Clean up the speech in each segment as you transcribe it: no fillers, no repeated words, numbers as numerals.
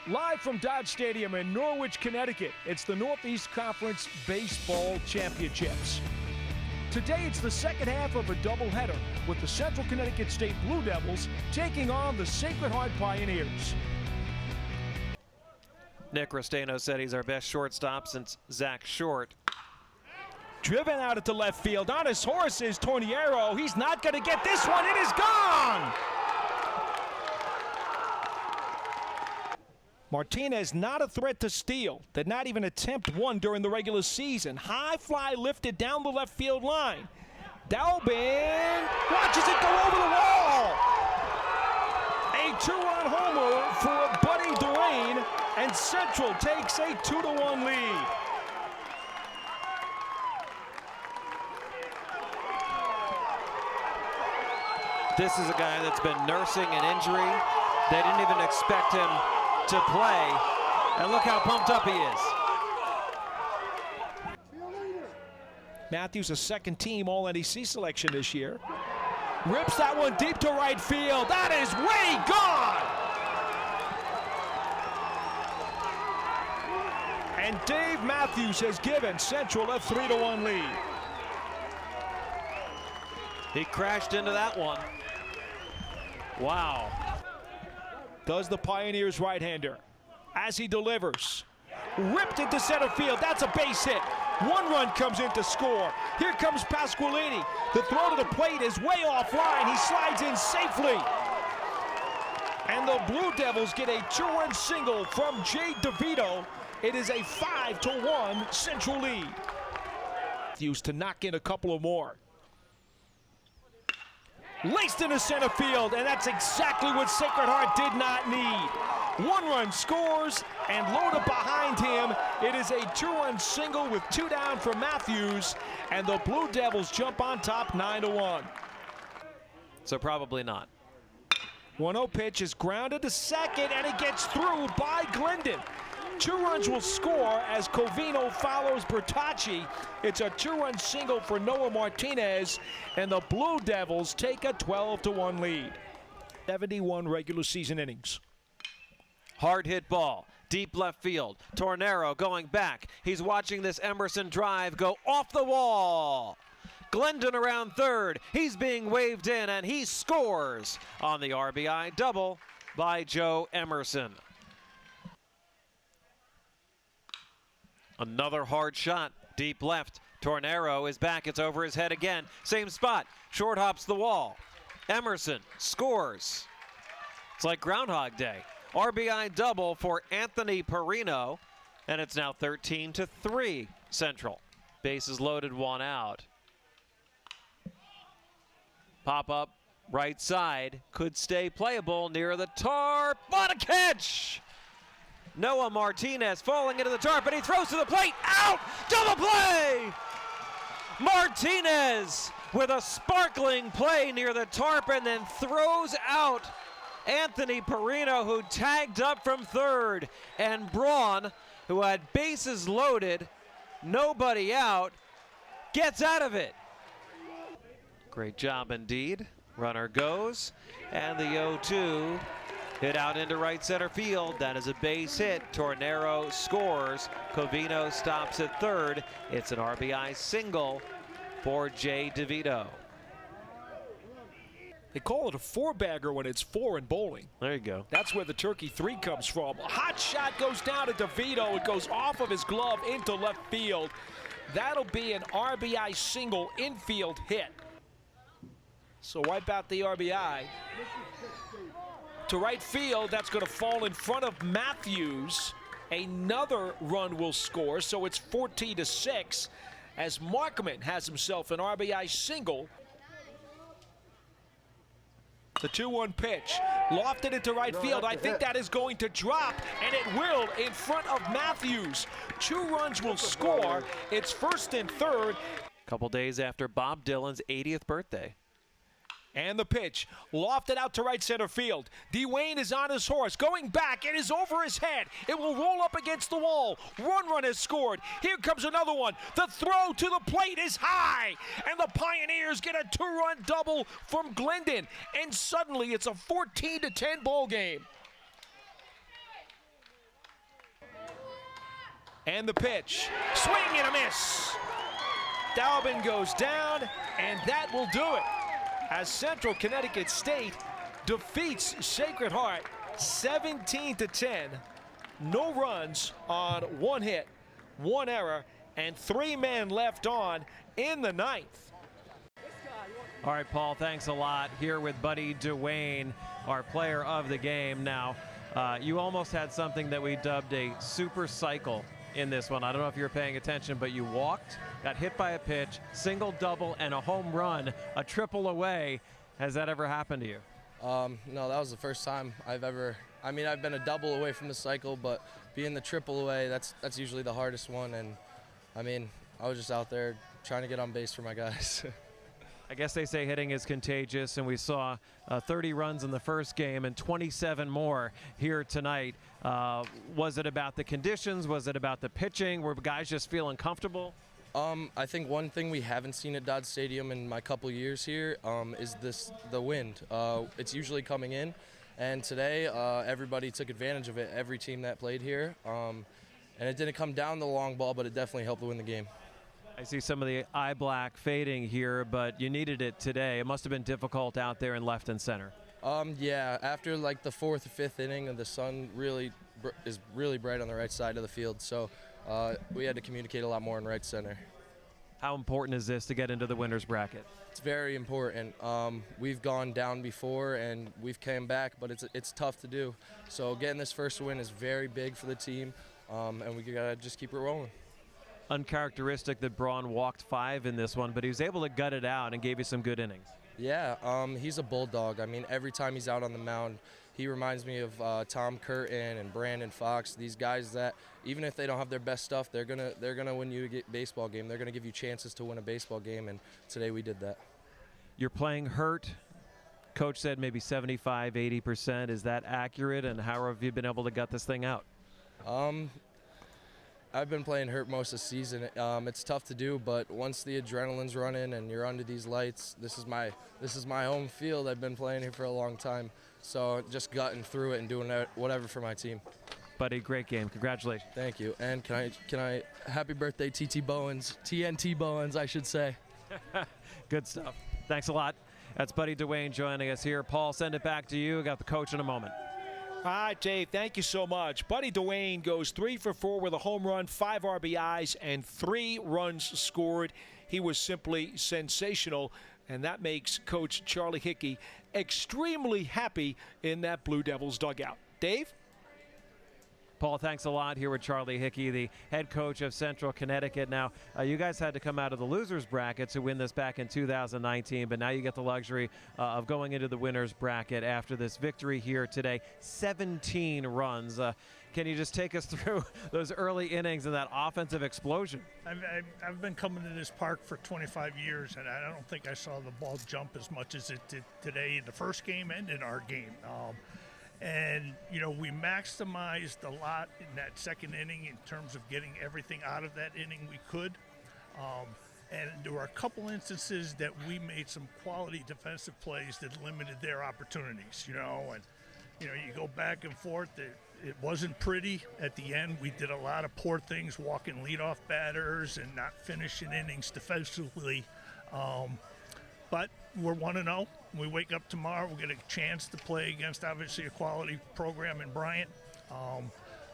Live from Dodge Stadium in Norwich, Connecticut, it's the Northeast Conference Baseball Championships. Today it's the second half of a doubleheader with the Central Connecticut State Blue Devils taking on the Sacred Heart Pioneers. Nick Restaino said he's our best shortstop since Zach Short. Driven out into left field. On his horse is Torniero. He's not going to get this one. It is gone! Martinez not a threat to steal. Did not even attempt one during the regular season. High fly lifted down the left field line. Dalbin watches it go over the wall. A two-run homer for Buddy Dwayne, and Central takes a 2-1 lead. This is a guy that's been nursing an injury. They didn't even expect him to play, and look how pumped up he is. Matthews, a second-team All-NEC selection this year. Rips that one deep to right field. That is way gone! And Dave Matthews has given Central a 3-1 lead. He crashed into that one. Wow. Does the Pioneers right-hander as he delivers. Ripped into center field. That's a base hit. One run comes in to score. Here comes Pasqualini. The throw to the plate is way offline. He slides in safely. And the Blue Devils get a two-run single from Jay DeVito. It is a 5-1 Central lead. Used to knock in a couple of more. Laced into center field, and that's exactly what Sacred Heart did not need. One run scores, and loaded behind him, it is a two-run single with two down for Matthews, and the Blue Devils jump on top 9-1. So probably not. 1-0 pitch is grounded to second, and it gets through by Glendon. Two runs will score as Covino follows Bertacci. It's a two-run single for Noah Martinez, and the Blue Devils take a 12-1 lead. 71 regular season innings. Hard hit ball, deep left field. Tornero going back. He's watching this Emerson drive go off the wall. Glendon around third. He's being waved in, and he scores on the RBI double by Joe Emerson. Another hard shot, deep left. Tornero is back. It's over his head again. Same spot. Short hops the wall. Emerson scores. It's like Groundhog Day. RBI double for Anthony Perino, and it's now 13-3 Central. Bases loaded, one out. Pop up right side. Could stay playable near the tarp. What a catch! Noah Martinez falling into the tarp, and he throws to the plate. Out! Double play! Martinez with a sparkling play near the tarp and then throws out Anthony Perino, who tagged up from third. And Braun, who had bases loaded, nobody out, gets out of it. Great job indeed. Runner goes, and the 0-2. Hit out into right center field. That is a base hit. Tornero scores. Covino stops at third. It's an RBI single for Jay DeVito. They call it a four-bagger when it's four in bowling. There you go. That's where the turkey three comes from. A hot shot goes down to DeVito. It goes off of his glove into left field. That'll be an RBI single infield hit. So wipe out the RBI. To right field, that's going to fall in front of Matthews. Another run will score, so it's 14-6 as Markman has himself an RBI single. The 2-1 pitch, lofted into right field. I think that is going to drop, and it will in front of Matthews. Two runs will score. It's first and third. A couple days after Bob Dylan's 80th birthday. And the pitch, lofted out to right center field. Dwayne is on his horse, going back. It is over his head. It will roll up against the wall. One run is scored. Here comes another one. The throw to the plate is high. And the Pioneers get a two-run double from Glendon. And suddenly it's a 14-10 ball game. And the pitch, swing and a miss. Dalbin goes down, and that will do it. As Central Connecticut State defeats Sacred Heart 17-10. No runs on one hit, one error, and 3 men left on in the ninth. All right, Paul, thanks a lot. Here with Buddy Duane, our player of the game. Now, you almost had something that we dubbed a super cycle in this one. I don't know if you were paying attention, but you walked, got hit by a pitch, single, double, and a home run, a triple away. Has that ever happened to you? No, that was the first time I've been a double away from the cycle, but being the triple away, that's usually the hardest one. And I was just out there trying to get on base for my guys. I guess they say hitting is contagious, and we saw 30 runs in the first game and 27 more here tonight. Was it about the conditions? Was it about the pitching? Were guys just feeling comfortable? I think one thing we haven't seen at Dodge Stadium in my couple years here is the wind. It's usually coming in, and today everybody took advantage of it, every team that played here. And it didn't come down the long ball, but it definitely helped to win the game. I see some of the eye black fading here, but you needed it today. It must have been difficult out there in left and center. Yeah, after like the 4th or 5th inning, the sun is really bright on the right side of the field, so we had to communicate a lot more in right center. How important is this to get into the winner's bracket? It's very important. We've gone down before and we've came back, but it's tough to do. So getting this first win is very big for the team, and we gotta just keep it rolling. Uncharacteristic that Braun walked 5 in this one, but he was able to gut it out and gave you some good innings. Yeah, he's a bulldog. Every time he's out on the mound, he reminds me of Tom Curtin and Brandon Fox. These guys that, even if they don't have their best stuff, they're gonna win you a baseball game. They're gonna give you chances to win a baseball game, and today we did that. You're playing hurt. Coach said maybe 75, 80%. Is that accurate? And how have you been able to gut this thing out? I've been playing hurt most of the season. It's tough to do, but once the adrenaline's running and you're under these lights, this is my home field. I've been playing here for a long time, so just gutting through it and doing whatever for my team. Buddy, great game. Congratulations. Thank you. And can I happy birthday TNT Bowens, I should say. Good stuff. Thanks a lot. That's Buddy Duane joining us here. Paul, send it back to you. Got the coach in a moment. All right, Dave, thank you so much. Buddy Duane goes 3 for 4 with a home run, 5 RBIs, and 3 runs scored. He was simply sensational, and that makes Coach Charlie Hickey extremely happy in that Blue Devils dugout. Dave? Paul, thanks a lot. Here with Charlie Hickey, the head coach of Central Connecticut. Now, you guys had to come out of the losers bracket to win this back in 2019, but now you get the luxury of going into the winners bracket after this victory here today. 17 runs. Can you just take us through those early innings and that offensive explosion? I've been coming to this park for 25 years, and I don't think I saw the ball jump as much as it did today in the first game and in our game. And, we maximized a lot in that second inning in terms of getting everything out of that inning we could. And there were a couple instances that we made some quality defensive plays that limited their opportunities, and, you go back and forth. It wasn't pretty at the end. We did a lot of poor things, walking leadoff batters and not finishing innings defensively. But we're 1-0. We wake up tomorrow, we'll get a chance to play against, obviously, a quality program in Bryant.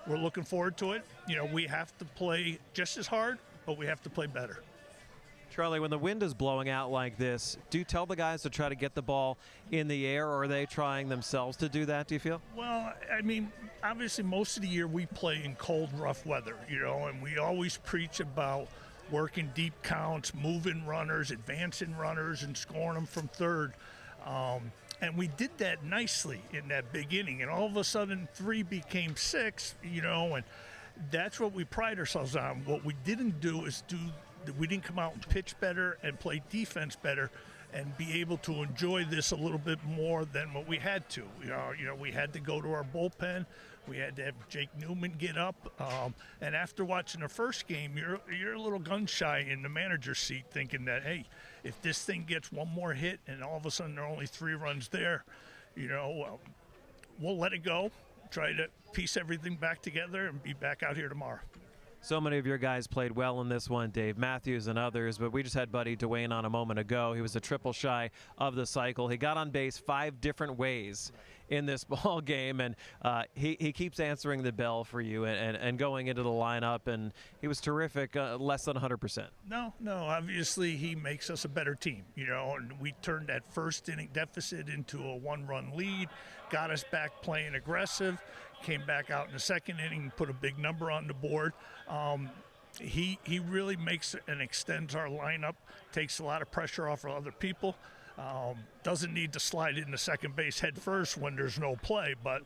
We're looking forward to it. We have to play just as hard, but we have to play better. Charlie, when the wind is blowing out like this, do you tell the guys to try to get the ball in the air, or are they trying themselves to do that, do you feel? Well, obviously most of the year we play in cold, rough weather, and we always preach about working deep counts, moving runners, advancing runners, and scoring them from third. And we did that nicely in that big inning. And all of a sudden, 3 became 6, and that's what we pride ourselves on. What we didn't do is we didn't come out and pitch better and play defense better and be able to enjoy this a little bit more than what we had to. We had to go to our bullpen. We had to have Jake Newman get up. And after watching the first game, you're a little gun shy in the manager's seat, thinking that, hey, if this thing gets one more hit and all of a sudden there are only 3 runs there, we'll let it go, try to piece everything back together and be back out here tomorrow. So many of your guys played well in this one, Dave Matthews and others, but we just had Buddy Dwayne on a moment ago. He was a triple shy of the cycle. He got on base 5 different ways in this ball game, and he keeps answering the bell for you and going into the lineup, and he was terrific, less than 100%. No, obviously he makes us a better team, and we turned that first inning deficit into a 1-run lead, got us back playing aggressive, came back out in the second inning, put a big number on the board. He really makes and extends our lineup, takes a lot of pressure off of other people. Doesn't need to slide into second base head first when there's no play, but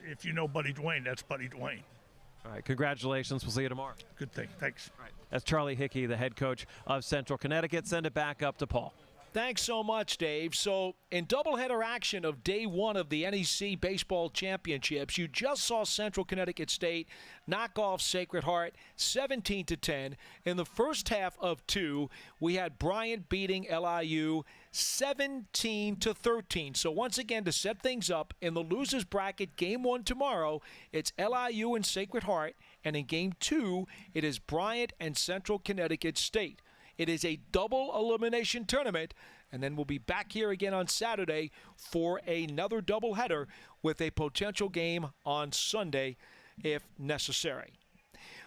if you know Buddy Dwayne, that's Buddy Dwayne. All right, congratulations. We'll see you tomorrow. Good thing. Thanks. All right. That's Charlie Hickey, the head coach of Central Connecticut. Send it back up to Paul. Thanks so much, Dave. So, in doubleheader action of day 1 of the NEC Baseball Championships, you just saw Central Connecticut State knock off Sacred Heart 17-10. In the first half of 2, we had Bryant beating LIU 17-13. So, once again, to set things up, in the losers bracket, game 1 tomorrow, it's LIU and Sacred Heart, and in game 2, it is Bryant and Central Connecticut State. It is a double elimination tournament, and then we'll be back here again on Saturday for another doubleheader with a potential game on Sunday if necessary.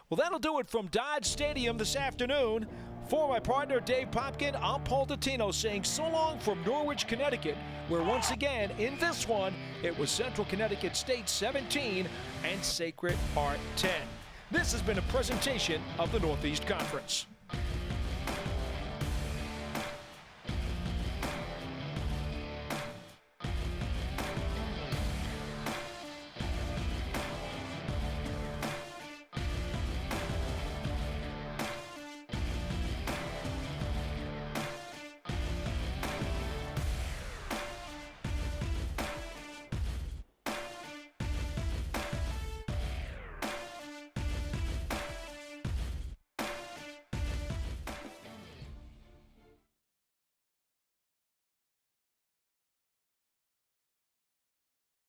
Well, that'll do it from Dodge Stadium this afternoon. For my partner, Dave Popkin, I'm Paul Dottino saying so long from Norwich, Connecticut, where once again, in this one, it was Central Connecticut State 17 and Sacred Heart 10. This has been a presentation of the Northeast Conference.